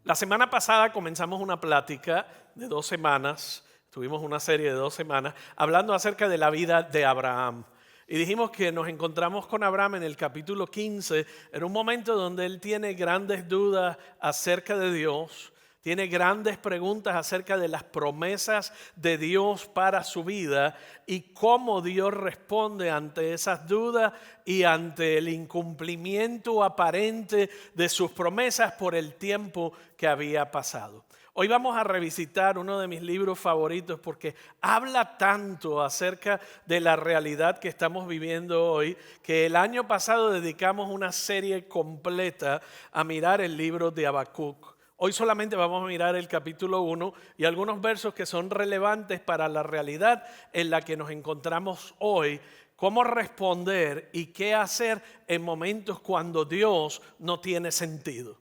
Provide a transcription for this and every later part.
La semana pasada comenzamos una plática de 2 semanas, tuvimos una serie de 2 semanas, hablando acerca de la vida de Abraham. Y dijimos que nos encontramos con Abraham en el capítulo 15, en un momento donde él tiene grandes dudas acerca de Dios, tiene grandes preguntas acerca de las promesas de Dios para su vida y cómo Dios responde ante esas dudas y ante el incumplimiento aparente de sus promesas por el tiempo que había pasado. Hoy vamos a revisitar uno de mis libros favoritos porque habla tanto acerca de la realidad que estamos viviendo hoy que el año pasado dedicamos una serie completa a mirar el libro de Habacuc. Hoy solamente vamos a mirar el capítulo 1 y algunos versos que son relevantes para la realidad en la que nos encontramos hoy, cómo responder y qué hacer en momentos cuando Dios no tiene sentido.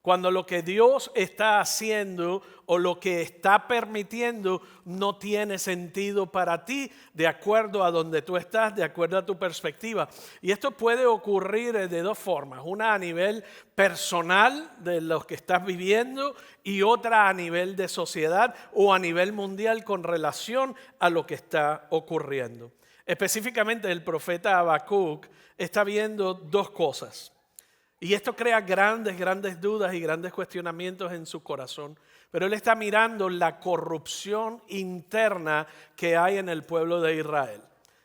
Cuando lo que Dios está haciendo o lo que está permitiendo no tiene sentido para ti, de acuerdo a donde tú estás, de acuerdo a tu perspectiva. Y esto puede ocurrir de 2 formas. Una a nivel personal de lo que estás viviendo y otra a nivel de sociedad o a nivel mundial con relación a lo que está ocurriendo. Específicamente el profeta Habacuc está viendo 2 cosas. Y esto crea grandes dudas y grandes cuestionamientos en su corazón. Pero él está mirando la corrupción interna que hay en el pueblo de Israel.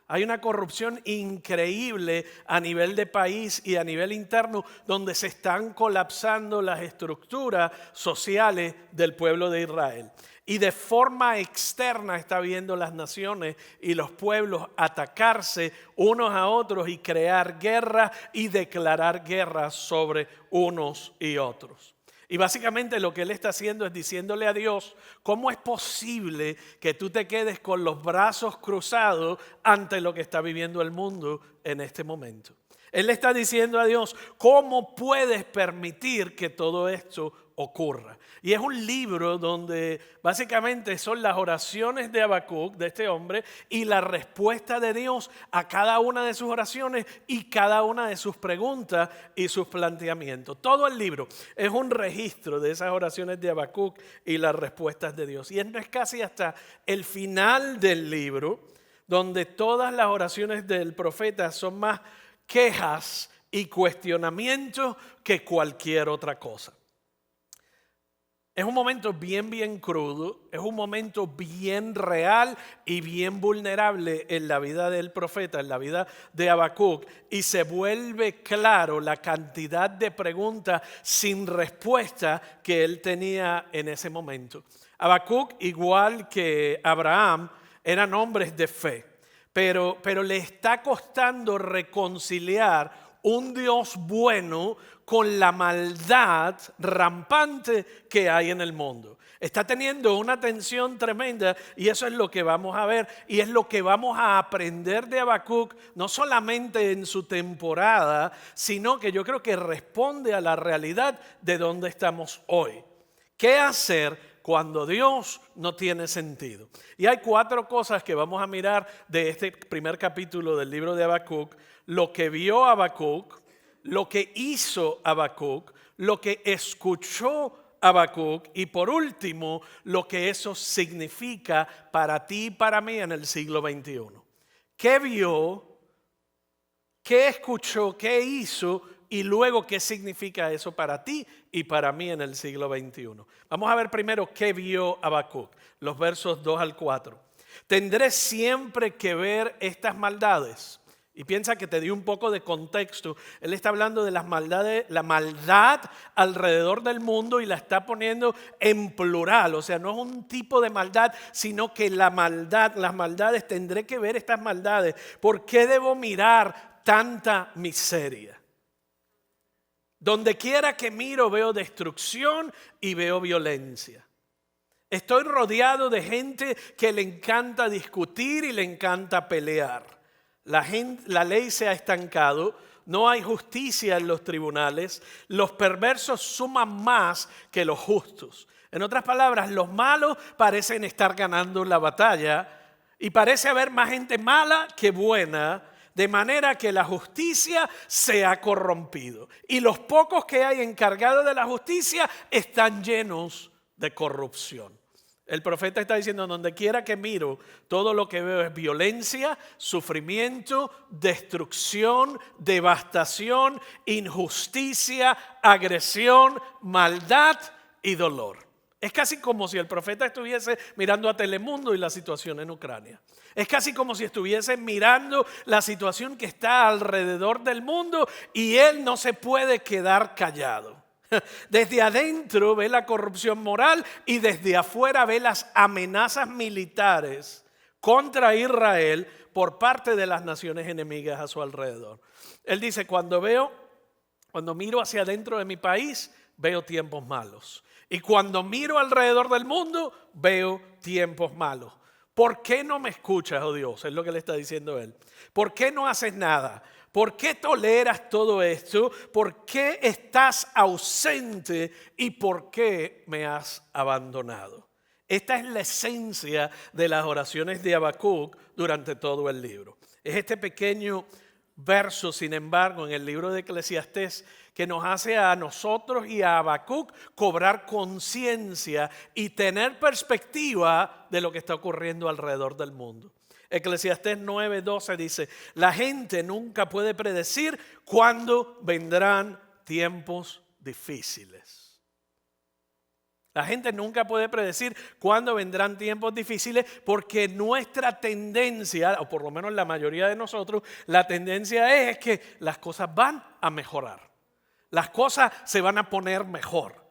Hay una corrupción increíble a nivel de país y a nivel interno donde se están colapsando las estructuras sociales del pueblo de Israel. Y de forma externa está viendo las naciones y los pueblos atacarse unos a otros y crear guerra y declarar guerra sobre unos y otros. Y básicamente lo que él está haciendo es diciéndole a Dios, ¿cómo es posible que tú te quedes con los brazos cruzados ante lo que está viviendo el mundo en este momento? Él le está diciendo a Dios, ¿cómo puedes permitir que todo esto ocurra? Y es un libro donde básicamente son las oraciones de Habacuc, de este hombre, y la respuesta de Dios a cada una de sus oraciones y cada una de sus preguntas y sus planteamientos. Todo el libro es un registro de esas oraciones de Habacuc y las respuestas de Dios. Y esto es casi hasta el final del libro, donde todas las oraciones del profeta son más quejas y cuestionamientos que cualquier otra cosa. Es un momento bien crudo, es un momento bien real y bien vulnerable en la vida del profeta, en la vida de Habacuc, y se vuelve claro la cantidad de preguntas sin respuesta que él tenía en ese momento. Habacuc, igual que Abraham, eran hombres de fe, pero le está costando reconciliar un Dios bueno con la maldad rampante que hay en el mundo. Está teniendo una tensión tremenda y eso es lo que vamos a ver y es lo que vamos a aprender de Habacuc, no solamente en su temporada, sino que yo creo que responde a la realidad de donde estamos hoy. ¿Qué hacer cuando Dios no tiene sentido? Y hay 4 cosas que vamos a mirar de este primer capítulo del libro de Habacuc. Lo que vio Habacuc, lo que hizo Habacuc, lo que escuchó Habacuc y por último, lo que eso significa para ti y para mí en el siglo XXI. ¿Qué vio? ¿Qué escuchó? ¿Qué hizo? Y luego, ¿qué significa eso para ti y para mí en el siglo XXI? Vamos a ver primero qué vio Habacuc, los versos 2 al 4. Tendré siempre que ver estas maldades. Y piensa que te di un poco de contexto. Él está hablando de las maldades, la maldad alrededor del mundo y la está poniendo en plural. O sea, no es un tipo de maldad, sino que la maldad, las maldades, tendré que ver estas maldades. ¿Por qué debo mirar tanta miseria? Donde quiera que miro veo destrucción y veo violencia. Estoy rodeado de gente que le encanta discutir y le encanta pelear. La ley se ha estancado, no hay justicia en los tribunales, los perversos suman más que los justos. En otras palabras, los malos parecen estar ganando la batalla y parece haber más gente mala que buena. de manera que la justicia se ha corrompido. Y los pocos que hay encargados de la justicia están llenos de corrupción. El profeta está diciendo, donde quiera que miro, todo lo que veo es violencia, sufrimiento, destrucción, devastación, injusticia, agresión, maldad y dolor. Es casi como si el profeta estuviese mirando a Telemundo y la situación en Ucrania. Es casi como si estuviese mirando la situación que está alrededor del mundo y él no se puede quedar callado. Desde adentro ve la corrupción moral y desde afuera ve las amenazas militares contra Israel por parte de las naciones enemigas a su alrededor. Él dice, cuando miro hacia adentro de mi país, veo tiempos malos. Y cuando miro alrededor del mundo, veo tiempos malos. ¿Por qué no me escuchas, oh Dios? Es lo que le está diciendo él. ¿Por qué no haces nada? ¿Por qué toleras todo esto? ¿Por qué estás ausente? ¿Y por qué me has abandonado? Esta es la esencia de las oraciones de Habacuc durante todo el libro. Es este pequeño verso, sin embargo, en el libro de Eclesiastés, que nos hace a nosotros y a Habacuc cobrar conciencia y tener perspectiva de lo que está ocurriendo alrededor del mundo. Eclesiastés 9:12 dice, la gente nunca puede predecir cuándo vendrán tiempos difíciles. La gente nunca puede predecir cuándo vendrán tiempos difíciles porque nuestra tendencia, o por lo menos la mayoría de nosotros, la tendencia es que las cosas van a mejorar. Las cosas se van a poner mejor.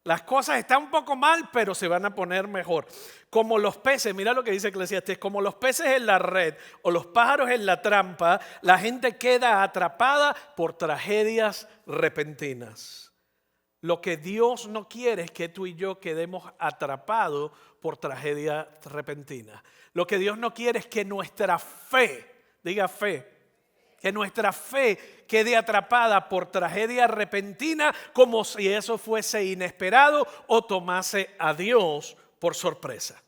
Las cosas están un poco mal, pero se van a poner mejor. Como los peces, mira lo que dice Eclesiastés, como los peces en la red o los pájaros en la trampa, la gente queda atrapada por tragedias repentinas. Lo que Dios no quiere es que tú y yo quedemos atrapados por tragedias repentinas. Lo que Dios no quiere es que nuestra fe, diga fe, que nuestra fe quede atrapada por tragedia repentina como si eso fuese inesperado o tomase a Dios por sorpresa.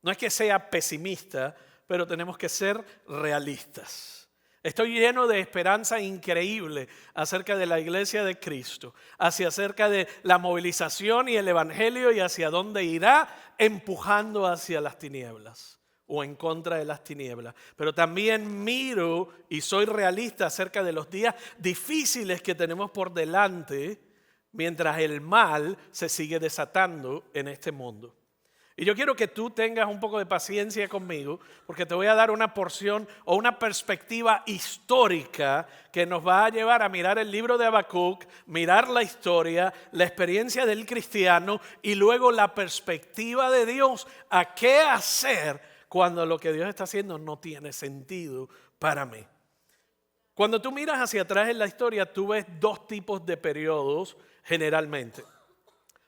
No es que sea pesimista, pero tenemos que ser realistas. Estoy lleno de esperanza increíble acerca de la iglesia de Cristo, acerca de la movilización y el evangelio y hacia dónde irá empujando hacia las tinieblas o en contra de las tinieblas. Pero también miro y soy realista acerca de los días difíciles que tenemos por delante mientras el mal se sigue desatando en este mundo. Y yo quiero que tú tengas un poco de paciencia conmigo porque te voy a dar una porción o una perspectiva histórica que nos va a llevar a mirar el libro de Habacuc, mirar la historia, la experiencia del cristiano y luego la perspectiva de Dios a qué hacer cuando lo que Dios está haciendo no tiene sentido para mí. Cuando tú miras hacia atrás en la historia, tú ves dos tipos de periodos generalmente.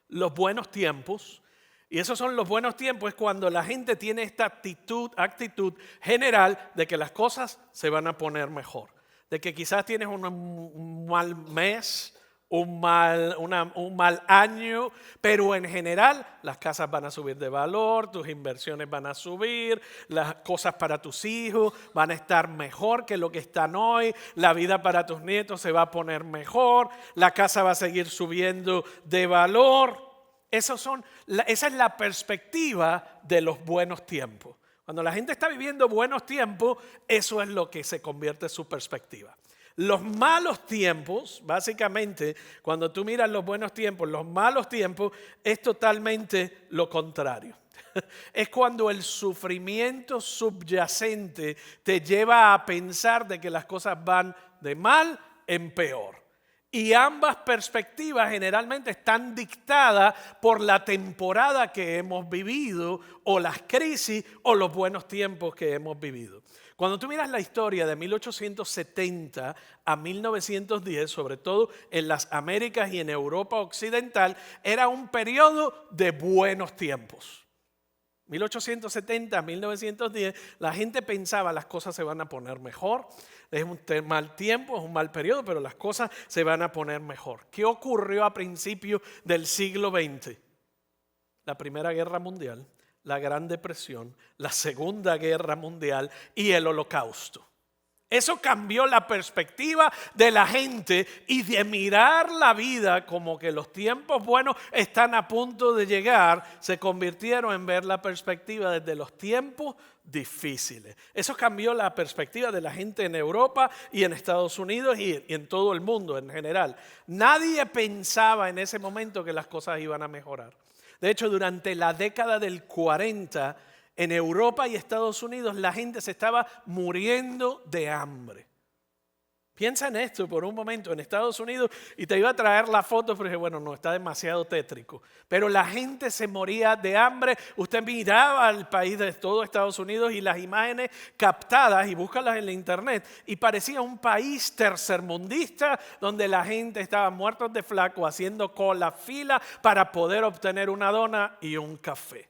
Los buenos tiempos. Y esos son los buenos tiempos, es cuando la gente tiene esta actitud general de que las cosas se van a poner mejor. De que quizás tienes un mal mes, un mal año, pero en general las casas van a subir de valor, tus inversiones van a subir, las cosas para tus hijos van a estar mejor que lo que están hoy, la vida para tus nietos se va a poner mejor, la casa va a seguir subiendo de valor. Esa es la perspectiva de los buenos tiempos. Cuando la gente está viviendo buenos tiempos, eso es lo que se convierte en su perspectiva. Los malos tiempos, básicamente, cuando tú miras los buenos tiempos, los malos tiempos es totalmente lo contrario. Es cuando el sufrimiento subyacente te lleva a pensar de que las cosas van de mal en peor. Y ambas perspectivas generalmente están dictadas por la temporada que hemos vivido o las crisis o los buenos tiempos que hemos vivido. Cuando tú miras la historia de 1870 a 1910, sobre todo en las Américas y en Europa Occidental, era un periodo de buenos tiempos. 1870 a 1910, la gente pensaba las cosas se van a poner mejor. Es un mal tiempo, es un mal periodo, pero las cosas se van a poner mejor. ¿Qué ocurrió a principios del siglo XX? La Primera Guerra Mundial, la Gran Depresión, la Segunda Guerra Mundial y el Holocausto. Eso cambió la perspectiva de la gente y de mirar la vida como que los tiempos buenos están a punto de llegar, se convirtieron en ver la perspectiva desde los tiempos difíciles. Eso cambió la perspectiva de la gente en Europa y en Estados Unidos y en todo el mundo en general. Nadie pensaba en ese momento que las cosas iban a mejorar. De hecho, durante la década del 40, en Europa y Estados Unidos la gente se estaba muriendo de hambre. Piensa en esto por un momento, en Estados Unidos, y te iba a traer la foto, pero dije, bueno, no, está demasiado tétrico. Pero la gente se moría de hambre. Usted miraba al país de todo Estados Unidos y las imágenes captadas, y búscalas en la internet, y parecía un país tercermundista donde la gente estaba muertos de flaco, haciendo cola, fila para poder obtener una dona y un café.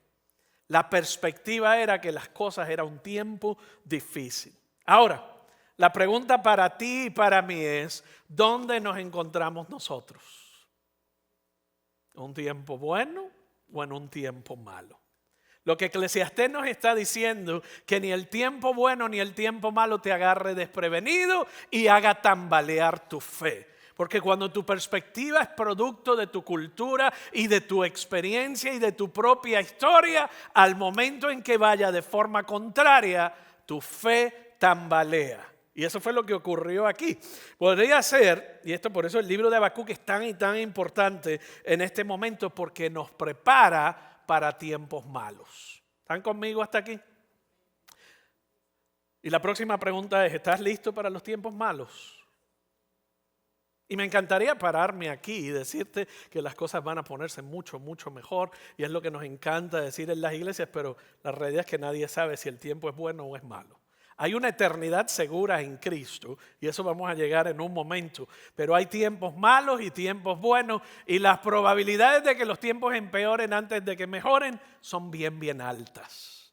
La perspectiva era que las cosas eran un tiempo difícil. Ahora, la pregunta para ti y para mí es, ¿dónde nos encontramos nosotros? ¿En un tiempo bueno o en un tiempo malo? Lo que Eclesiastés nos está diciendo, que ni el tiempo bueno ni el tiempo malo te agarre desprevenido y haga tambalear tu fe. Porque cuando tu perspectiva es producto de tu cultura y de tu experiencia y de tu propia historia, al momento en que vaya de forma contraria, tu fe tambalea. Y eso fue lo que ocurrió aquí. Podría ser, y esto por eso el libro de Habacuc es tan y tan importante en este momento, porque nos prepara para tiempos malos. ¿Están conmigo hasta aquí? Y la próxima pregunta es, ¿estás listo para los tiempos malos? Y me encantaría pararme aquí y decirte que las cosas van a ponerse mucho, mucho mejor. Y es lo que nos encanta decir en las iglesias, pero la realidad es que nadie sabe si el tiempo es bueno o es malo. Hay una eternidad segura en Cristo y eso vamos a llegar en un momento. Pero hay tiempos malos y tiempos buenos y las probabilidades de que los tiempos empeoren antes de que mejoren son bien, bien altas.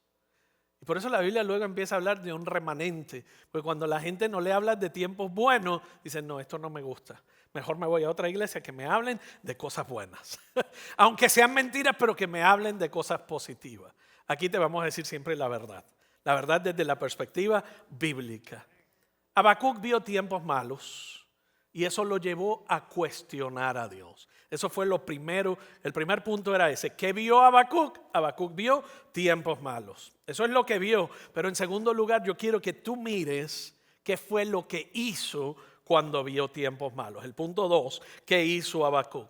Y por eso la Biblia luego empieza a hablar de un remanente. Porque cuando la gente no le habla de tiempos buenos, dicen, no, esto no me gusta. Mejor me voy a otra iglesia que me hablen de cosas buenas. Aunque sean mentiras, pero que me hablen de cosas positivas. Aquí te vamos a decir siempre la verdad. La verdad desde la perspectiva bíblica. Habacuc vio tiempos malos y eso lo llevó a cuestionar a Dios. Eso fue lo primero, el primer punto era ese. ¿Qué vio Habacuc? Habacuc vio tiempos malos. Eso es lo que vio, pero en segundo lugar yo quiero que tú mires qué fue lo que hizo cuando vio tiempos malos. El punto 2, ¿qué hizo Habacuc?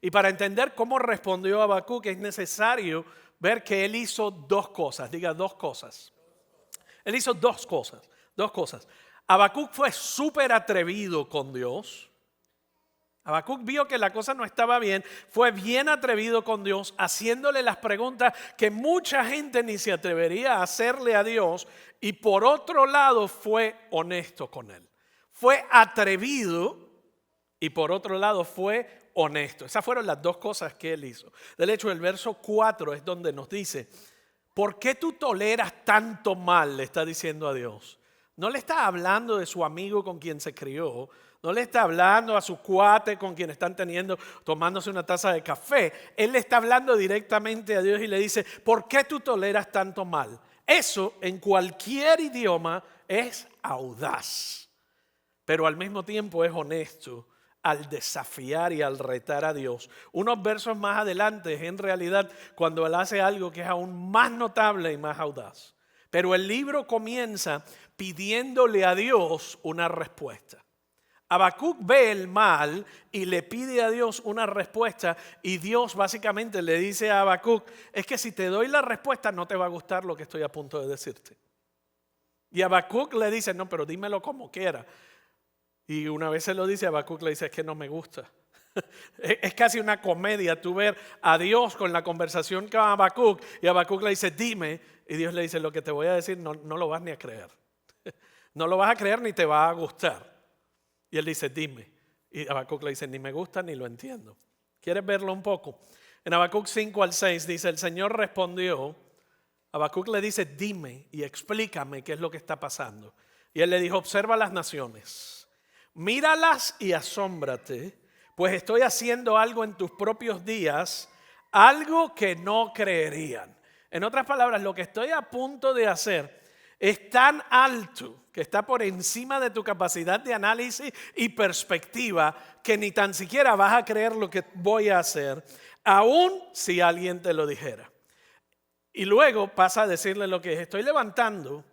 Y para entender cómo respondió Habacuc es necesario ver que él hizo dos cosas. Diga dos cosas. Él hizo dos cosas. Habacuc fue súper atrevido con Dios. Habacuc vio que la cosa no estaba bien, fue bien atrevido con Dios, haciéndole las preguntas que mucha gente ni se atrevería a hacerle a Dios, y por otro lado fue honesto con él. Fue atrevido y por otro lado fue honesto. Esas fueron las dos cosas que él hizo. De hecho, el verso 4 es donde nos dice, ¿por qué tú toleras tanto mal? Le está diciendo a Dios. No le está hablando de su amigo con quien se crió. No le está hablando a su cuate con quien están tomándose una taza de café. Él le está hablando directamente a Dios y le dice, ¿por qué tú toleras tanto mal? Eso en cualquier idioma es audaz, pero al mismo tiempo es honesto al desafiar y al retar a Dios. Unos versos más adelante es en realidad cuando él hace algo que es aún más notable y más audaz. Pero el libro comienza pidiéndole a Dios una respuesta. Habacuc ve el mal y le pide a Dios una respuesta y Dios básicamente le dice a Habacuc, es que si te doy la respuesta no te va a gustar lo que estoy a punto de decirte. Y Habacuc le dice, no, pero dímelo como quiera. Y una vez se lo dice, Habacuc le dice, es que no me gusta. Es casi una comedia tú ver a Dios con la conversación con Habacuc y Habacuc le dice, dime. Y Dios le dice, lo que te voy a decir no lo vas ni a creer. No lo vas a creer ni te va a gustar. Y él dice, dime. Y Habacuc le dice, ni me gusta ni lo entiendo. ¿Quieres verlo un poco? En Habacuc 5 al 6 dice, el Señor respondió, Habacuc le dice, dime y explícame qué es lo que está pasando. Y él le dijo, observa las naciones, míralas y asómbrate, pues estoy haciendo algo en tus propios días, algo que no creerían. En otras palabras, lo que estoy a punto de hacer es tan alto que está por encima de tu capacidad de análisis y perspectiva que ni tan siquiera vas a creer lo que voy a hacer, aun si alguien te lo dijera. Y luego pasa a decirle lo que es: estoy levantando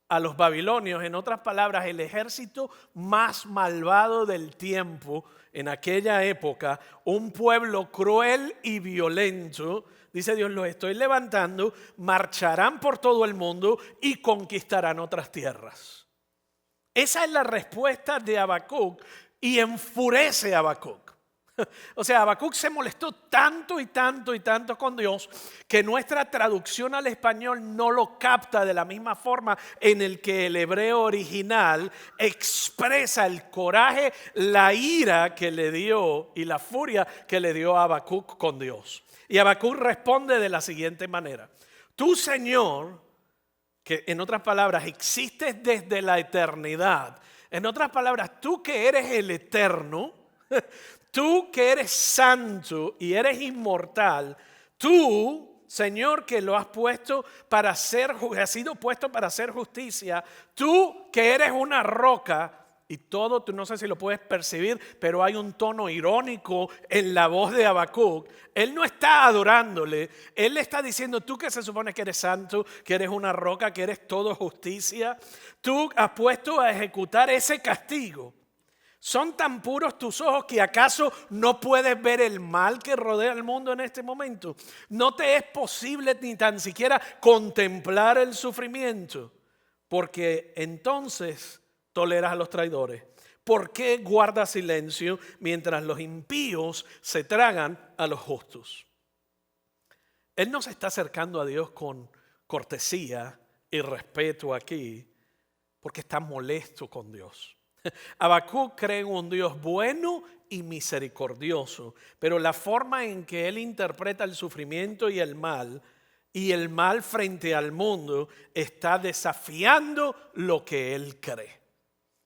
a los babilonios, en otras palabras, el ejército más malvado del tiempo en aquella época, un pueblo cruel y violento. Dice Dios, los estoy levantando, marcharán por todo el mundo y conquistarán otras tierras. Esa es la respuesta de Habacuc y enfurece a Habacuc. O sea, Habacuc se molestó tanto y tanto y tanto con Dios que nuestra traducción al español no lo capta de la misma forma en el que el hebreo original expresa el coraje, la ira que le dio y la furia que le dio a Habacuc con Dios. Y Habacuc responde de la siguiente manera: tú, Señor, que en otras palabras existes desde la eternidad, en otras palabras, tú que eres el eterno, tú que eres santo y eres inmortal, tú, Señor, que lo has puesto para hacer, has sido puesto para hacer justicia, tú que eres una roca. Y todo, tú no sé si lo puedes percibir, pero hay un tono irónico en la voz de Habacuc. Él no está adorándole, él le está diciendo: tú que se supone que eres santo, que eres una roca, que eres todo justicia, tú has puesto a ejecutar ese castigo. ¿Son tan puros tus ojos que acaso no puedes ver el mal que rodea al mundo en este momento? ¿No te es posible ni tan siquiera contemplar el sufrimiento? Porque entonces toleras a los traidores. ¿Por qué guardas silencio mientras los impíos se tragan a los justos? Él no se está acercando a Dios con cortesía y respeto aquí, porque está molesto con Dios. Habacuc cree en un Dios bueno y misericordioso, pero la forma en que él interpreta el sufrimiento y el mal frente al mundo está desafiando lo que él cree.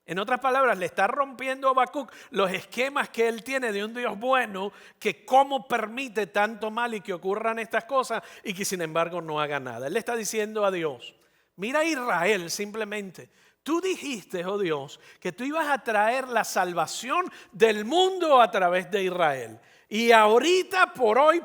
En otras palabras, le está rompiendo a Habacuc los esquemas que él tiene de un Dios bueno, que cómo permite tanto mal y que ocurran estas cosas y que sin embargo no haga nada. Él le está diciendo a Dios: mira a Israel simplemente. Tú dijiste, oh Dios, que tú ibas a traer la salvación del mundo a través de Israel. Y ahorita, por hoy,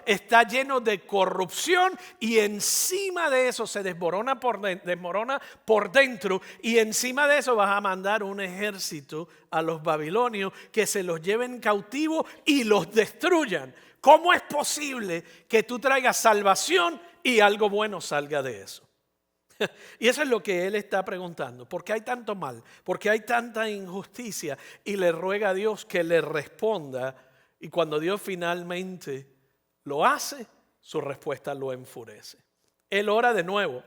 está lleno de corrupción y encima de eso se desmorona por dentro. Y encima de eso vas a mandar un ejército a los babilonios que se los lleven cautivos y los destruyan. ¿Cómo es posible que tú traigas salvación y algo bueno salga de eso? Y eso es lo que él está preguntando. ¿Por qué hay tanto mal? ¿Por qué hay tanta injusticia? Y le ruega a Dios que le responda. Y cuando Dios finalmente lo hace, su respuesta lo enfurece. Él ora de nuevo.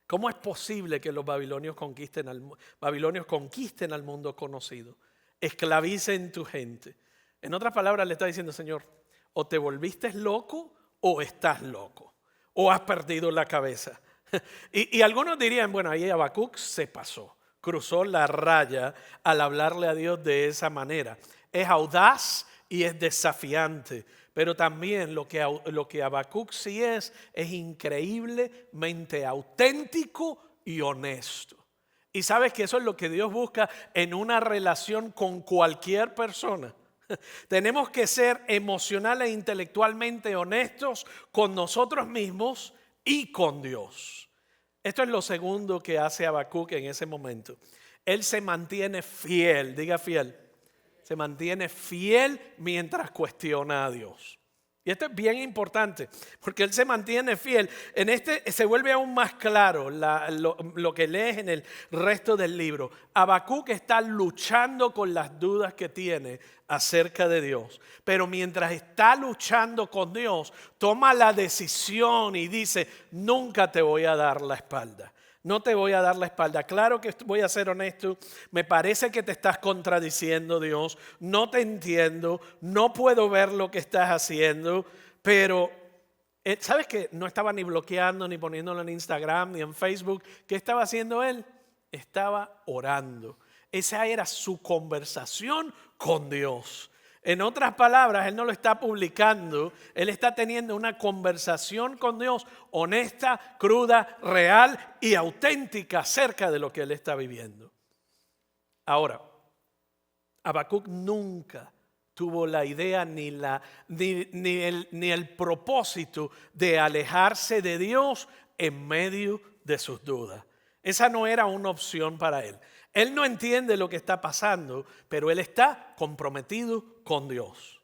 ¿Cómo es posible que los babilonios conquisten al mundo conocido? Esclavicen tu gente. En otras palabras, le está diciendo: Señor, o te volviste loco o estás loco. O has perdido la cabeza. Y algunos dirían: bueno, ahí Habacuc se pasó, cruzó la raya al hablarle a Dios de esa manera. Es audaz y es desafiante, pero también lo que Habacuc sí es increíblemente auténtico y honesto. Y sabes que eso es lo que Dios busca en una relación con cualquier persona. Tenemos que ser emocional e intelectualmente honestos con nosotros mismos y con Dios. Esto es lo segundo que hace Habacuc en ese momento. Él se mantiene fiel, diga fiel. Se mantiene fiel mientras cuestiona a Dios. Y esto es bien importante, porque él se mantiene fiel. En este se vuelve aún más claro lo que lees en el resto del libro. Habacuc está luchando con las dudas que tiene acerca de Dios. Pero mientras está luchando con Dios, toma la decisión y dice: nunca te voy a dar la espalda. No te voy a dar la espalda. Claro que voy a ser honesto. Me parece que te estás contradiciendo, Dios. No te entiendo. No puedo ver lo que estás haciendo. Pero, ¿sabes qué? No estaba ni bloqueando, ni poniéndolo en Instagram, ni en Facebook. ¿Qué estaba haciendo él? Estaba orando. Esa era su conversación con Dios. En otras palabras, él no lo está publicando, él está teniendo una conversación con Dios honesta, cruda, real y auténtica acerca de lo que él está viviendo. Ahora, Habacuc nunca tuvo la idea ni el propósito de alejarse de Dios en medio de sus dudas. Esa no era una opción para él. Él no entiende lo que está pasando, pero él está comprometido con Dios.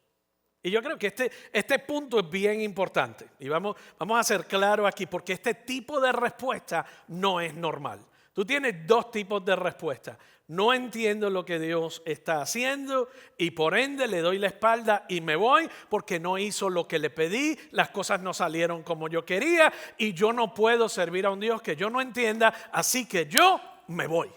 Y yo creo que este punto es bien importante. Y vamos a ser claros aquí, porque este tipo de respuesta no es normal. Tú tienes dos tipos de respuesta. No entiendo lo que Dios está haciendo y por ende le doy la espalda y me voy porque no hizo lo que le pedí, las cosas no salieron como yo quería y yo no puedo servir a un Dios que yo no entienda, así que yo me voy.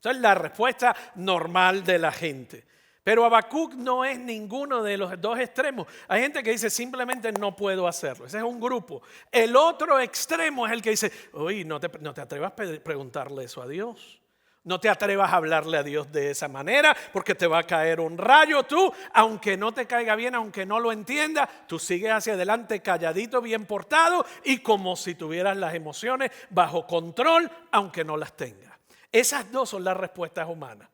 Esa es la respuesta normal de la gente. Pero Habacuc no es ninguno de los dos extremos. Hay gente que dice simplemente no puedo hacerlo. Ese es un grupo. El otro extremo es el que dice, oye, no te atrevas a preguntarle eso a Dios. No te atrevas a hablarle a Dios de esa manera porque te va a caer un rayo. Tú, aunque no te caiga bien, aunque no lo entiendas, tú sigues hacia adelante calladito, bien portado y como si tuvieras las emociones bajo control, aunque no las tengas. Esas dos son las respuestas humanas.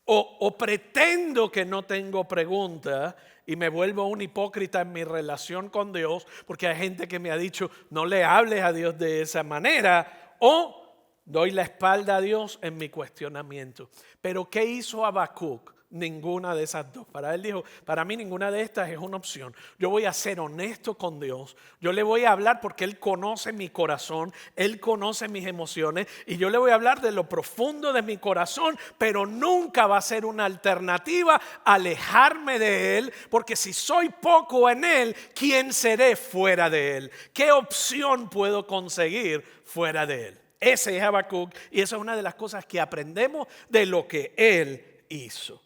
O pretendo que no tengo preguntas y me vuelvo un hipócrita en mi relación con Dios, porque hay gente que me ha dicho no le hables a Dios de esa manera, o doy la espalda a Dios en mi cuestionamiento. Pero ¿qué hizo Habacuc? Ninguna de esas dos. Para él dijo, para mí ninguna de estas es una opción. Yo voy a ser honesto con Dios. Yo le voy a hablar porque Él conoce mi corazón. Él conoce mis emociones. Y yo le voy a hablar de lo profundo de mi corazón. Pero nunca va a ser una alternativa alejarme de Él. Porque si soy poco en Él, ¿quién seré fuera de Él? ¿Qué opción puedo conseguir fuera de Él? Ese es Habacuc. Y esa es una de las cosas que aprendemos de lo que Él hizo.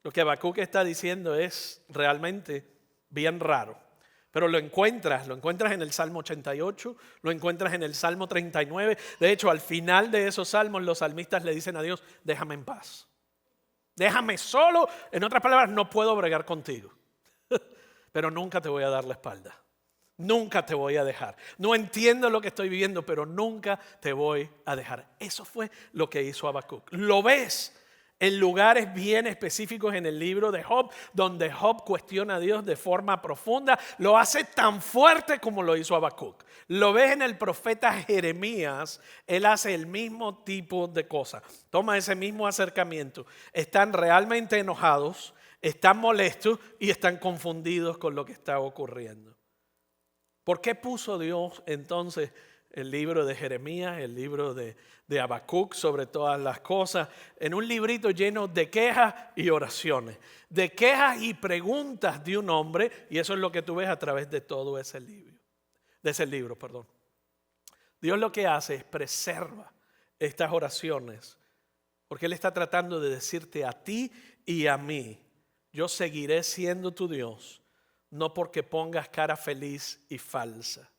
Lo que Habacuc está diciendo es realmente bien raro, pero lo encuentras en el Salmo 88, lo encuentras en el Salmo 39. De hecho, al final de esos salmos los salmistas le dicen a Dios, déjame en paz, déjame solo, en otras palabras, no puedo bregar contigo, pero nunca te voy a dar la espalda, nunca te voy a dejar. No entiendo lo que estoy viviendo, pero nunca te voy a dejar. Eso fue lo que hizo Habacuc. Lo ves en lugares bien específicos en el libro de Job, donde Job cuestiona a Dios de forma profunda, lo hace tan fuerte como lo hizo Habacuc. Lo ves en el profeta Jeremías, él hace el mismo tipo de cosas. Toma ese mismo acercamiento. Están realmente enojados, están molestos y están confundidos con lo que está ocurriendo. ¿Por qué puso Dios entonces el libro de Jeremías, el libro de Habacuc sobre todas las cosas, en un librito lleno de quejas y oraciones, de quejas y preguntas de un hombre? Y eso es lo que tú ves a través de todo ese libro, Dios lo que hace es preserva estas oraciones, porque Él está tratando de decirte a ti y a mí, yo seguiré siendo tu Dios, no porque pongas cara feliz y falsa.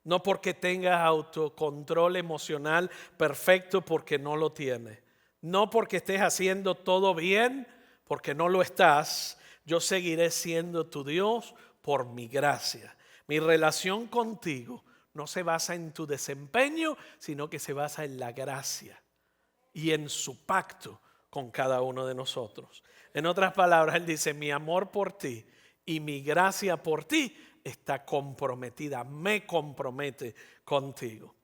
No porque tengas autocontrol emocional perfecto, porque no lo tienes. No porque estés haciendo todo bien, porque no lo estás. Yo seguiré siendo tu Dios por mi gracia. Mi relación contigo no se basa en tu desempeño, sino que se basa en la gracia y en su pacto con cada uno de nosotros. En otras palabras, Él dice, mi amor por ti y mi gracia por ti está comprometida, me compromete contigo.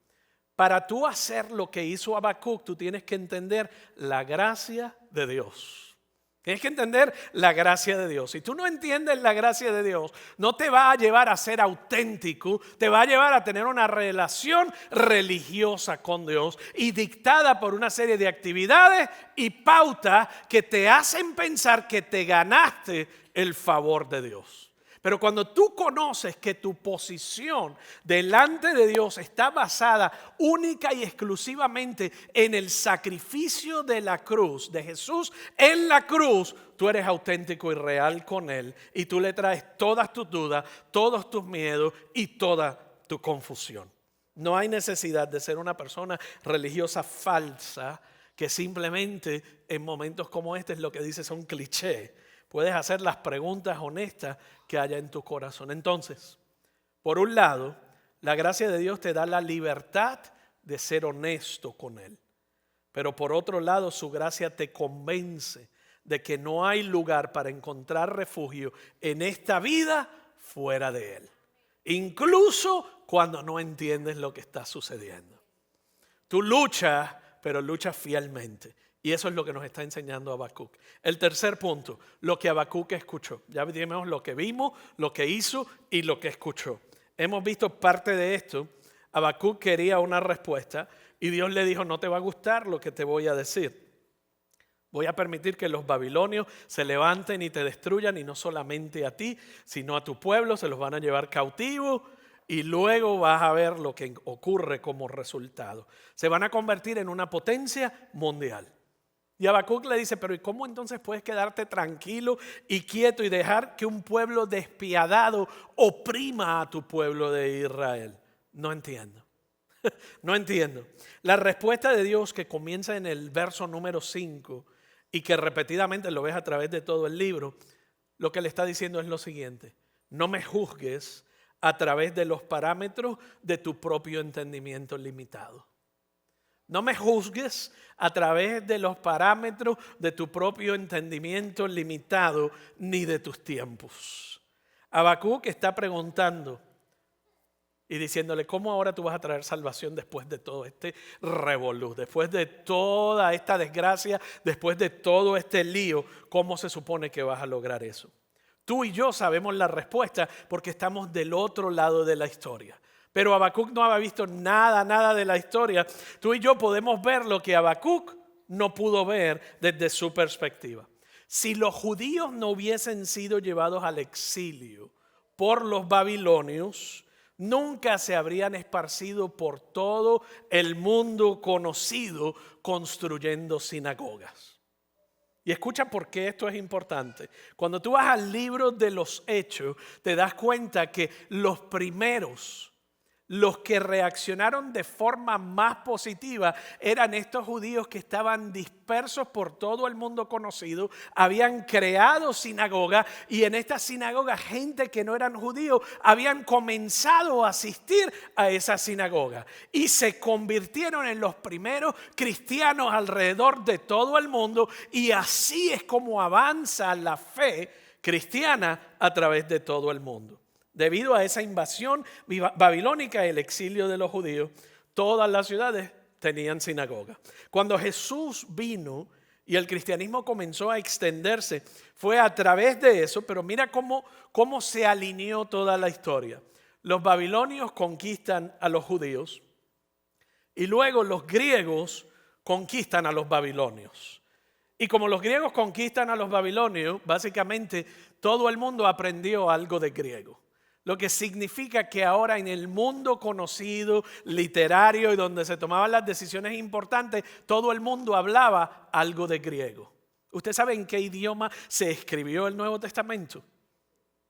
Para tú hacer lo que hizo Habacuc, tú tienes que entender la gracia de Dios. Tienes que entender la gracia de Dios. Si tú no entiendes la gracia de Dios, no te va a llevar a ser auténtico, te va a llevar a tener una relación religiosa con Dios y dictada por una serie de actividades y pautas que te hacen pensar que te ganaste el favor de Dios. Pero cuando tú conoces que tu posición delante de Dios está basada única y exclusivamente en el sacrificio de la cruz, de Jesús en la cruz, tú eres auténtico y real con Él y tú le traes todas tus dudas, todos tus miedos y toda tu confusión. No hay necesidad de ser una persona religiosa falsa que simplemente en momentos como este es lo que dice son clichés. Puedes hacer las preguntas honestas que haya en tu corazón. Entonces, por un lado, la gracia de Dios te da la libertad de ser honesto con Él. Pero por otro lado, su gracia te convence de que no hay lugar para encontrar refugio en esta vida fuera de Él. Incluso cuando no entiendes lo que está sucediendo. Tú luchas, pero luchas fielmente. Y eso es lo que nos está enseñando Habacuc. El tercer punto, lo que Habacuc escuchó. Ya vimos lo que vimos, lo que hizo y lo que escuchó. Hemos visto parte de esto. Habacuc quería una respuesta y Dios le dijo, no te va a gustar lo que te voy a decir. Voy a permitir que los babilonios se levanten y te destruyan, y no solamente a ti, sino a tu pueblo, se los van a llevar cautivos y luego vas a ver lo que ocurre como resultado. Se van a convertir en una potencia mundial. Y Habacuc le dice, pero ¿y cómo entonces puedes quedarte tranquilo y quieto y dejar que un pueblo despiadado oprima a tu pueblo de Israel? No entiendo. No entiendo. La respuesta de Dios, que comienza en el verso número 5 y que repetidamente lo ves a través de todo el libro, lo que le está diciendo es lo siguiente: no me juzgues a través de los parámetros de tu propio entendimiento limitado. No me juzgues a través de los parámetros de tu propio entendimiento limitado ni de tus tiempos. Habacuc está preguntando y diciéndole, ¿cómo ahora tú vas a traer salvación después de todo este revolú, después de toda esta desgracia, después de todo este lío? ¿Cómo se supone que vas a lograr eso? Tú y yo sabemos la respuesta porque estamos del otro lado de la historia. Pero Habacuc no había visto nada de la historia. Tú y yo podemos ver lo que Habacuc no pudo ver desde su perspectiva. Si los judíos no hubiesen sido llevados al exilio por los babilonios, nunca se habrían esparcido por todo el mundo conocido construyendo sinagogas. Y escucha por qué esto es importante. Cuando tú vas al libro de los Hechos, te das cuenta que los primeros, los que reaccionaron de forma más positiva, eran estos judíos que estaban dispersos por todo el mundo conocido, habían creado sinagogas, y en estas sinagogas gente que no eran judíos habían comenzado a asistir a esa sinagoga y se convirtieron en los primeros cristianos alrededor de todo el mundo, y así es como avanza la fe cristiana a través de todo el mundo. Debido a esa invasión babilónica y el exilio de los judíos, todas las ciudades tenían sinagoga. Cuando Jesús vino y el cristianismo comenzó a extenderse, fue a través de eso, pero mira cómo se alineó toda la historia. Los babilonios conquistan a los judíos y luego los griegos conquistan a los babilonios. Y como los griegos conquistan a los babilonios, básicamente todo el mundo aprendió algo de griego. Lo que significa que ahora en el mundo conocido, literario y donde se tomaban las decisiones importantes, todo el mundo hablaba algo de griego. ¿Usted sabe en qué idioma se escribió el Nuevo Testamento?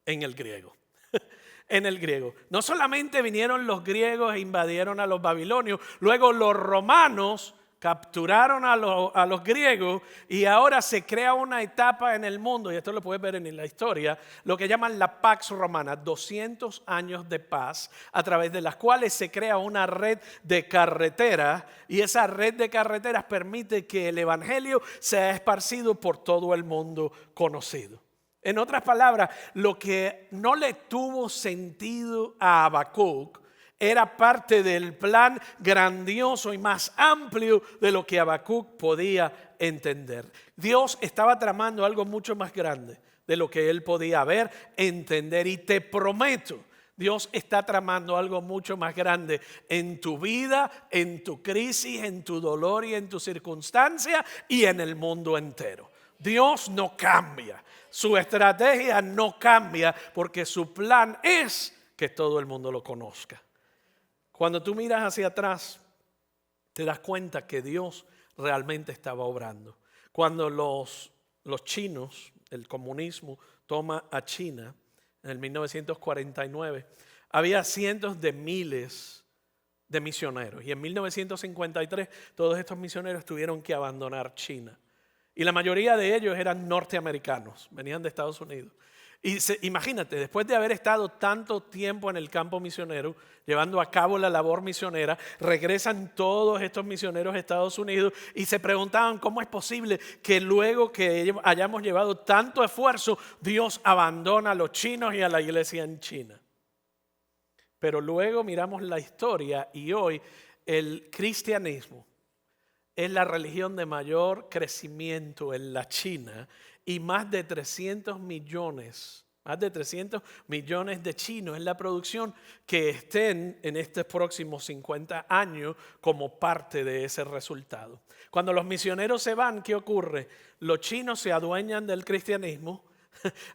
En el griego. En el griego. No solamente vinieron los griegos e invadieron a los babilonios, luego los romanos capturaron a los griegos, y ahora se crea una etapa en el mundo, y esto lo puedes ver en la historia, lo que llaman la Pax Romana, 200 años de paz, a través de las cuales se crea una red de carreteras, y esa red de carreteras permite que el evangelio sea esparcido por todo el mundo conocido. En otras palabras, lo que no le tuvo sentido a Habacuc era parte del plan grandioso y más amplio de lo que Habacuc podía entender. Dios estaba tramando algo mucho más grande de lo que él podía ver, entender, y te prometo, Dios está tramando algo mucho más grande en tu vida, en tu crisis, en tu dolor y en tu circunstancia y en el mundo entero. Dios no cambia, su estrategia no cambia, porque su plan es que todo el mundo lo conozca. Cuando tú miras hacia atrás, te das cuenta que Dios realmente estaba obrando. Cuando los chinos, el comunismo, toma a China en el 1949, había cientos de miles de misioneros. Y en 1953 todos estos misioneros tuvieron que abandonar China. Y la mayoría de ellos eran norteamericanos, venían de Estados Unidos. Y imagínate, después de haber estado tanto tiempo en el campo misionero, llevando a cabo la labor misionera, regresan todos estos misioneros a Estados Unidos y se preguntaban cómo es posible que luego que hayamos llevado tanto esfuerzo, Dios abandona a los chinos y a la iglesia en China. Pero luego miramos la historia y hoy el cristianismo es la religión de mayor crecimiento en la China y más de 300 millones de chinos es la producción que estén en estos próximos 50 años como parte de ese resultado. Cuando los misioneros se van, ¿qué ocurre? Los chinos se adueñan del cristianismo,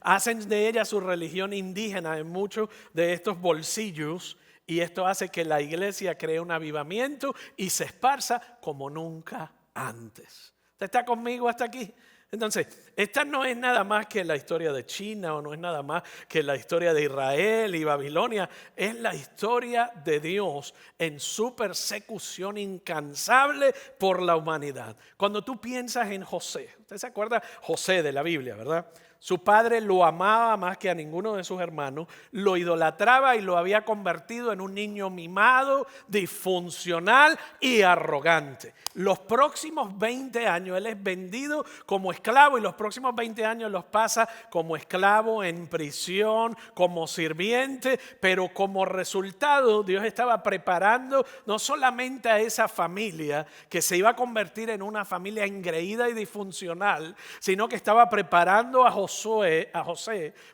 hacen de ella su religión indígena en muchos de estos bolsillos y esto hace que la iglesia cree un avivamiento y se esparza como nunca antes. ¿Usted está conmigo hasta aquí? Entonces, esta no es nada más que la historia de China o no es nada más que la historia de Israel y Babilonia. Es la historia de Dios en su persecución incansable por la humanidad. Cuando tú piensas en José, usted se acuerda José de la Biblia, ¿verdad? Su padre lo amaba más que a ninguno de sus hermanos, lo idolatraba y lo había convertido en un niño mimado, disfuncional y arrogante. Los próximos 20 años él es vendido como esclavo y los próximos 20 años los pasa como esclavo en prisión, como sirviente, pero como resultado Dios estaba preparando no solamente a esa familia que se iba a convertir en una familia engreída y disfuncional, sino que estaba preparando a José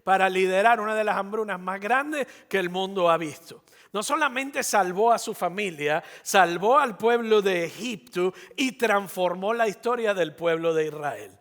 para liderar una de las hambrunas más grandes que el mundo ha visto. No solamente salvó a su familia, salvó al pueblo de Egipto y transformó la historia del pueblo de Israel.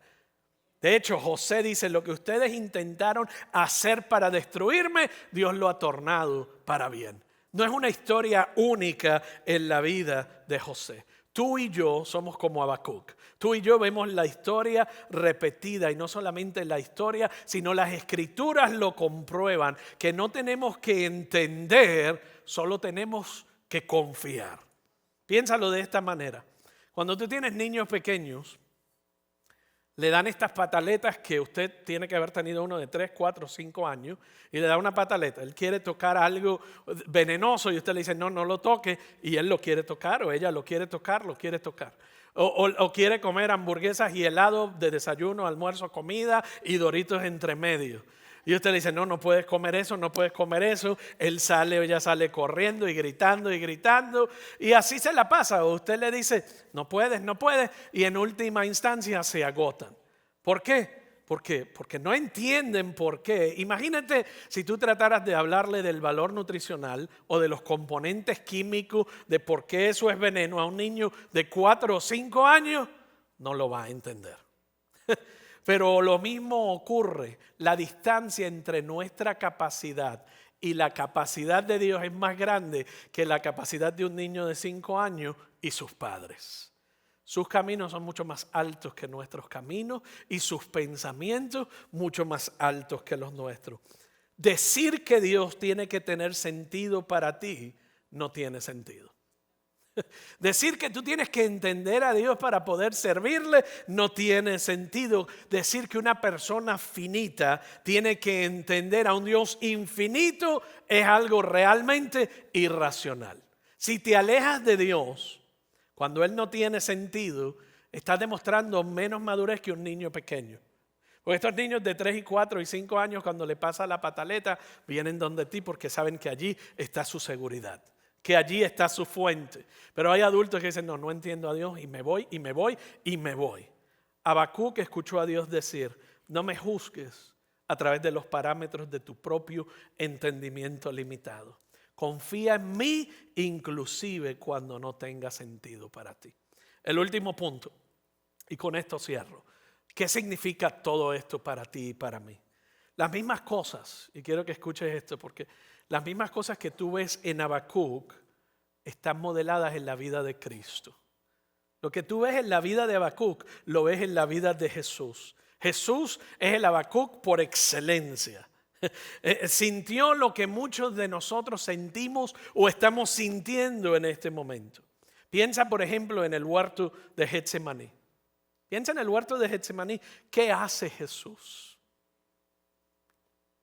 De hecho, José dice, lo que ustedes intentaron hacer para destruirme, Dios lo ha tornado para bien. No es una historia única en la vida de José. Tú y yo somos como Habacuc. Tú y yo vemos la historia repetida y no solamente la historia, sino las escrituras lo comprueban, que no tenemos que entender, solo tenemos que confiar. Piénsalo de esta manera. Cuando tú tienes niños pequeños, le dan estas pataletas que usted tiene que haber tenido uno de 3, 4, 5 años y le da una pataleta. Él quiere tocar algo venenoso y usted le dice no lo toque y él lo quiere tocar o ella lo quiere tocar. O quiere comer hamburguesas y helado de desayuno, almuerzo, comida y Doritos entre medio. Y usted le dice, no puedes comer eso, no puedes comer eso. Él sale o ella sale corriendo y gritando. Y así se la pasa. O usted le dice, no puedes. Y en última instancia se agotan. ¿Por qué? Porque no entienden por qué. Imagínate si tú trataras de hablarle del valor nutricional o de los componentes químicos, de por qué eso es veneno a un niño de 4 o 5 años, no lo va a entender. Pero lo mismo ocurre, la distancia entre nuestra capacidad y la capacidad de Dios es más grande que la capacidad de un niño de 5 años y sus padres. Sus caminos son mucho más altos que nuestros caminos y sus pensamientos mucho más altos que los nuestros. Decir que Dios tiene que tener sentido para ti no tiene sentido. Decir que tú tienes que entender a Dios para poder servirle no tiene sentido. Decir que una persona finita tiene que entender a un Dios infinito es algo realmente irracional. Si te alejas de Dios, cuando Él no tiene sentido, estás demostrando menos madurez que un niño pequeño. Porque estos niños de 3 y 4 y 5 años, cuando le pasa la pataleta, vienen donde ti porque saben que allí está su seguridad, que allí está su fuente. Pero hay adultos que dicen, no entiendo a Dios y me voy. Habacuc escuchó a Dios decir, no me juzgues a través de los parámetros de tu propio entendimiento limitado. Confía en mí inclusive cuando no tenga sentido para ti. El último punto, y con esto cierro. ¿Qué significa todo esto para ti y para mí? Las mismas cosas, y quiero que escuches esto porque las mismas cosas que tú ves en Habacuc están modeladas en la vida de Cristo. Lo que tú ves en la vida de Habacuc lo ves en la vida de Jesús. Jesús es el Habacuc por excelencia. Sintió lo que muchos de nosotros sentimos o estamos sintiendo en este momento. Piensa, por ejemplo, en el huerto de Getsemaní. Piensa en el huerto de Getsemaní. ¿Qué hace Jesús?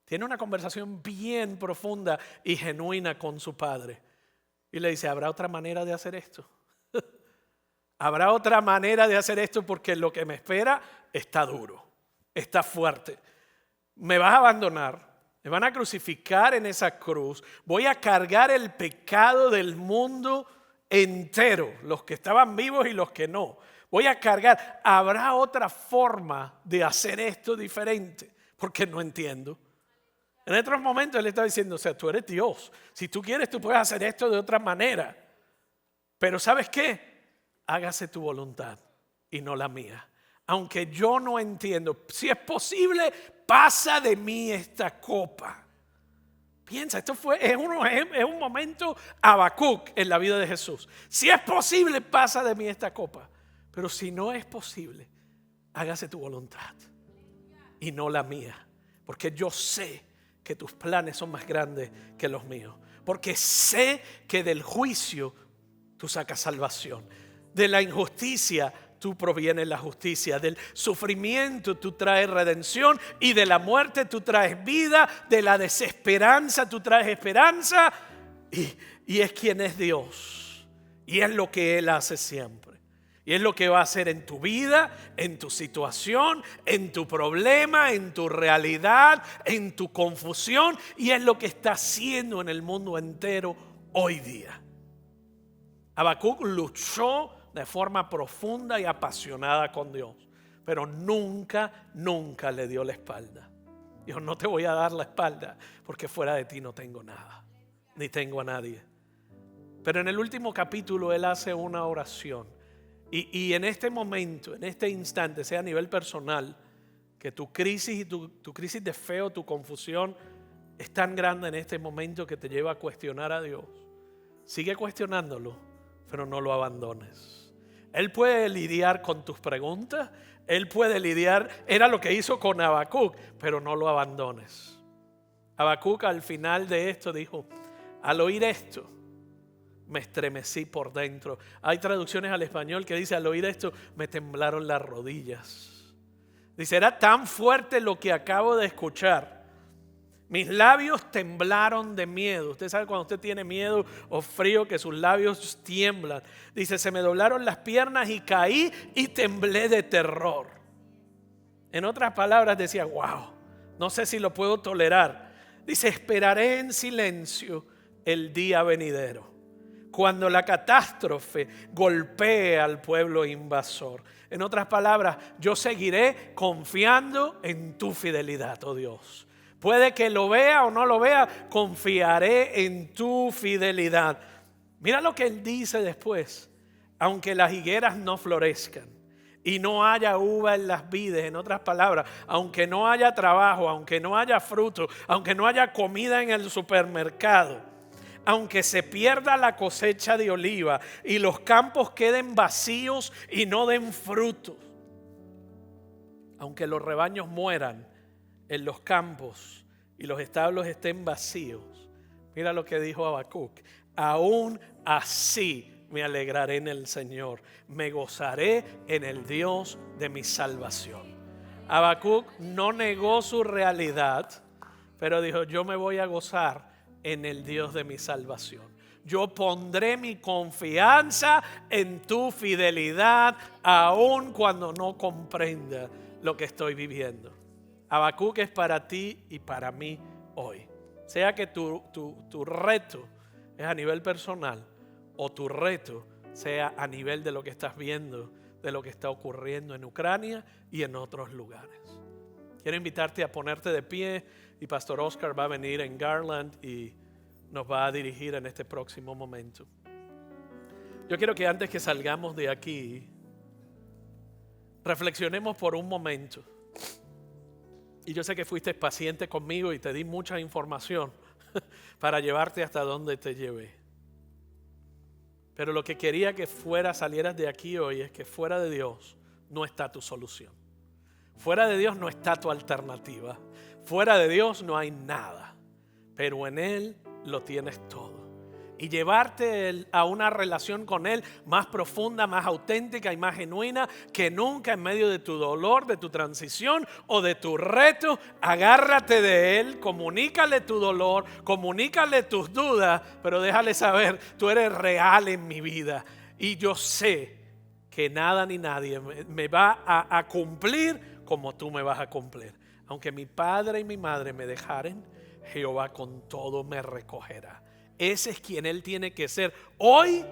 Tiene una conversación bien profunda y genuina con su Padre. Y le dice, ¿habrá otra manera de hacer esto? ¿Habrá otra manera de hacer esto? Porque lo que me espera está duro, está fuerte. Me vas a abandonar, me van a crucificar en esa cruz. Voy a cargar el pecado del mundo entero, los que estaban vivos y los que no. Voy a cargar. ¿Habrá otra forma de hacer esto diferente? Porque no entiendo. En otros momentos él está diciendo, o sea, tú eres Dios. Si tú quieres, tú puedes hacer esto de otra manera. Pero ¿sabes qué? Hágase tu voluntad y no la mía. Aunque yo no entiendo, si es posible, pasa de mí esta copa. Piensa, es un momento Habacuc en la vida de Jesús. Si es posible, pasa de mí esta copa. Pero si no es posible, hágase tu voluntad y no la mía. Porque yo sé que tus planes son más grandes que los míos. Porque sé que del juicio tú sacas salvación. De la injusticia tú provienes la justicia. Del sufrimiento tú traes redención. Y de la muerte tú traes vida. De la desesperanza tú traes esperanza. Y es quien es Dios. Y es lo que Él hace siempre. Y es lo que va a hacer en tu vida, en tu situación, en tu problema, en tu realidad, en tu confusión. Y es lo que está haciendo en el mundo entero hoy día. Habacuc luchó de forma profunda y apasionada con Dios, pero nunca le dio la espalda. Dijo, no te voy a dar la espalda porque fuera de ti no tengo nada, ni tengo a nadie. Pero en el último capítulo él hace una oración. Y en este momento, en este instante, sea a nivel personal, que tu crisis y tu crisis de fe o tu confusión es tan grande en este momento que te lleva a cuestionar a Dios. Sigue cuestionándolo, pero no lo abandones. Él puede lidiar con tus preguntas, Él puede lidiar, era lo que hizo con Habacuc, pero no lo abandones. Habacuc al final de esto dijo, al oír esto, me estremecí por dentro. Hay traducciones al español que dice, al oír esto, me temblaron las rodillas. Dice, era tan fuerte lo que acabo de escuchar. Mis labios temblaron de miedo. Usted sabe cuando usted tiene miedo o frío que sus labios tiemblan. Dice, se me doblaron las piernas y caí y temblé de terror. En otras palabras decía, wow, no sé si lo puedo tolerar. Dice, esperaré en silencio el día venidero, cuando la catástrofe golpee al pueblo invasor. En otras palabras, yo seguiré confiando en tu fidelidad, oh Dios. Puede que lo vea o no lo vea, confiaré en tu fidelidad. Mira lo que él dice después. Aunque las higueras no florezcan y no haya uva en las vides, en otras palabras, aunque no haya trabajo, aunque no haya fruto, aunque no haya comida en el supermercado, aunque se pierda la cosecha de oliva y los campos queden vacíos y no den frutos, aunque los rebaños mueran en los campos y los establos estén vacíos, mira lo que dijo Habacuc, aún así me alegraré en el Señor, me gozaré en el Dios de mi salvación. Habacuc no negó su realidad, pero dijo, yo me voy a gozar en el Dios de mi salvación. Yo pondré mi confianza en tu fidelidad, aun cuando no comprenda lo que estoy viviendo. Habacuc es para ti y para mí hoy. Sea que tu reto es a nivel personal o tu reto sea a nivel de lo que estás viendo, de lo que está ocurriendo en Ucrania y en otros lugares. Quiero invitarte a ponerte de pie y Pastor Oscar va a venir en Garland y nos va a dirigir en este próximo momento. Yo quiero que antes que salgamos de aquí, reflexionemos por un momento. Y yo sé que fuiste paciente conmigo y te di mucha información para llevarte hasta donde te llevé. Pero lo que quería que salieras de aquí hoy es que fuera de Dios no está tu solución. Fuera de Dios no está tu alternativa. Fuera de Dios no hay nada. Pero en Él lo tienes todo. y llevarte a una relación con Él más profunda, más auténtica y más genuina que nunca en medio de tu dolor, de tu transición o de tu reto. Agárrate de Él, comunícale tu dolor, comunícale tus dudas, pero déjale saber, tú eres real en mi vida y yo sé que nada ni nadie me va a cumplir como tú me vas a cumplir. Aunque mi padre y mi madre me dejaren, Jehová con todo me recogerá. Ese es quien Él tiene que ser hoy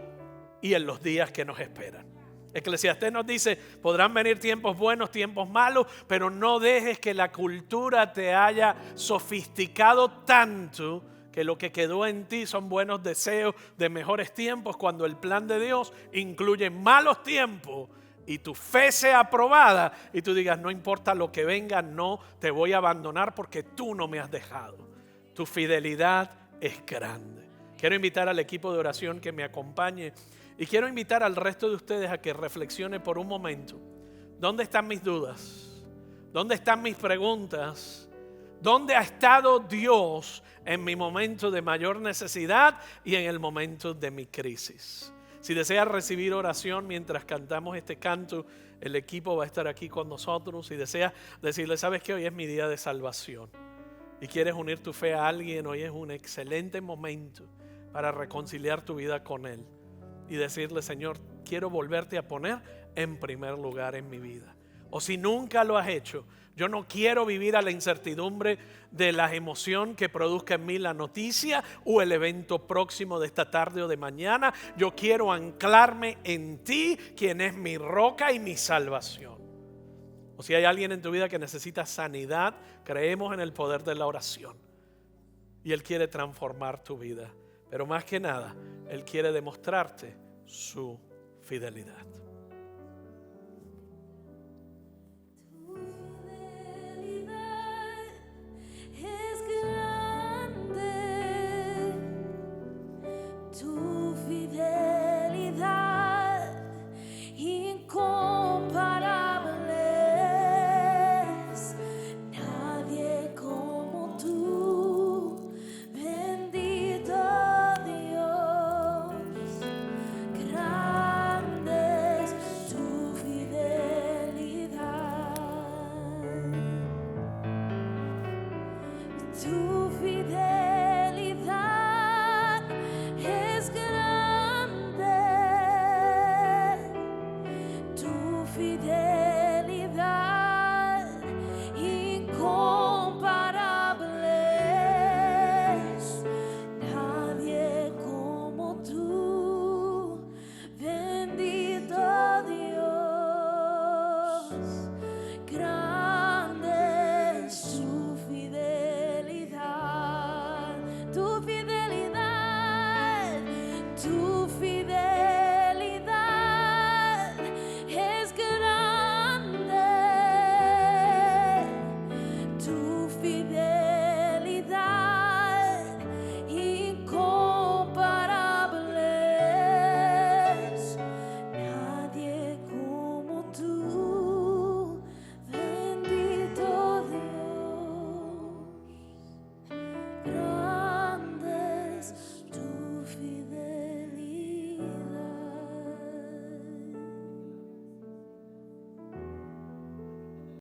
y en los días que nos esperan. Eclesiastés nos dice, podrán venir tiempos buenos, tiempos malos, pero no dejes que la cultura te haya sofisticado tanto que lo que quedó en ti son buenos deseos de mejores tiempos, cuando el plan de Dios incluye malos tiempos y tu fe sea aprobada y tú digas, no importa lo que venga, no te voy a abandonar porque tú no me has dejado. Tu fidelidad es grande. Quiero invitar al equipo de oración que me acompañe y quiero invitar al resto de ustedes a que reflexione por un momento. ¿Dónde están mis dudas? ¿Dónde están mis preguntas? ¿Dónde ha estado Dios en mi momento de mayor necesidad y en el momento de mi crisis? Si deseas recibir oración mientras cantamos este canto, el equipo va a estar aquí con nosotros. Si deseas decirle, sabes que hoy es mi día de salvación y quieres unir tu fe a alguien, hoy es un excelente momento para reconciliar tu vida con Él y decirle, Señor, quiero volverte a poner en primer lugar en mi vida. O si nunca lo has hecho, yo no quiero vivir a la incertidumbre de la emoción que produzca en mí la noticia o el evento próximo de esta tarde o de mañana. Yo quiero anclarme en ti, quien es mi roca y mi salvación. O si hay alguien en tu vida que necesita sanidad, creemos en el poder de la oración. Y Él quiere transformar tu vida. Pero más que nada, Él quiere demostrarte su fidelidad.